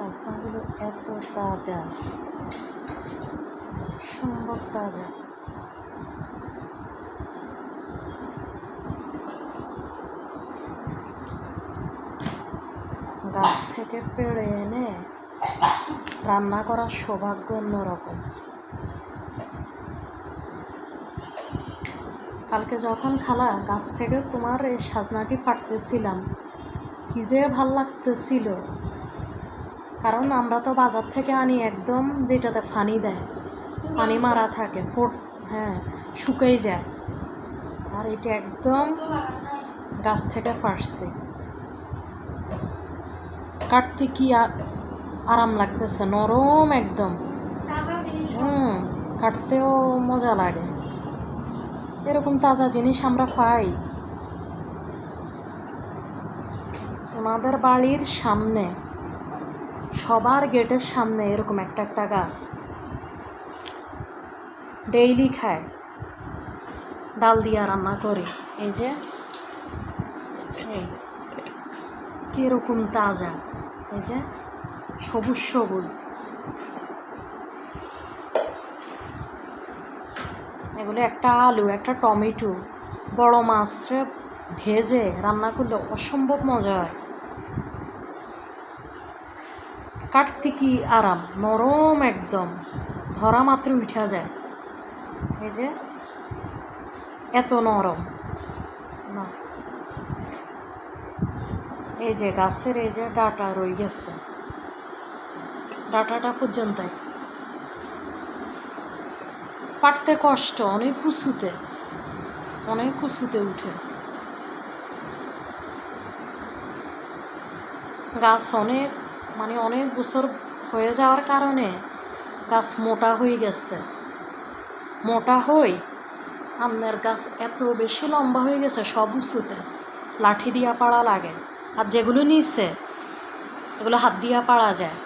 সজনাগুলো এত তাজা, সম্ভব তাজা। গাছ থেকে পেড়ে এনে রান্না করার সৌভাগ্য অন্যরকম। কালকে যখন খালা গাছ থেকে তোমার এই সাজনাটি পাড়তেছিলাম, কি যে ভাল লাগতেছিল। কারণ আমরা তো বাজার থেকে আনি একদম যেটাতে পানি দেয়, পানি মারা থাকে, হ্যাঁ শুকিয়ে যায়। আর এটা একদম গাছ থেকে পাড়ছি, কাটতে কি আরাম লাগতেছে, নরম একদম। কাটতেও মজা লাগে। এরকম তাজা জিনিস আমরা পাই। ওনাদের বাড়ির সামনে, সবার গেটের সামনে এরকম একটা একটা গাছ। ডেইলি খায়, ডাল দিয়া রান্না করে। এই যে কিরকম তাজা, এই যে সবুজ সবুজ। এগুলো একটা আলু, একটা টমেটো, বড় মাছরে ভেজে রান্না করলে অসম্ভব মজা হয়। কাটতে কি আরাম, নরম একদম, ধরা মাত্র উঠা যায়। এই যে এত নরম না। এই যে গাছের এই যে ডাটা রয়ে গেছে, ডাটাটা পর্যন্ত পাড়তে কষ্ট, অনেক উঁচুতে উঠে। গাছ অনেক বছর হয়ে যাওয়ার কারণে গাছ মোটা হয়ে গেছে। মোটা হয়ে আমনের গাছ এত বেশি লম্বা হয়ে গেছে, সব উঁচুতে, লাঠি দিয়া পাড়া লাগে। আর যেগুলো নিচে এগুলো হাত দিয়া পাড়া যায়।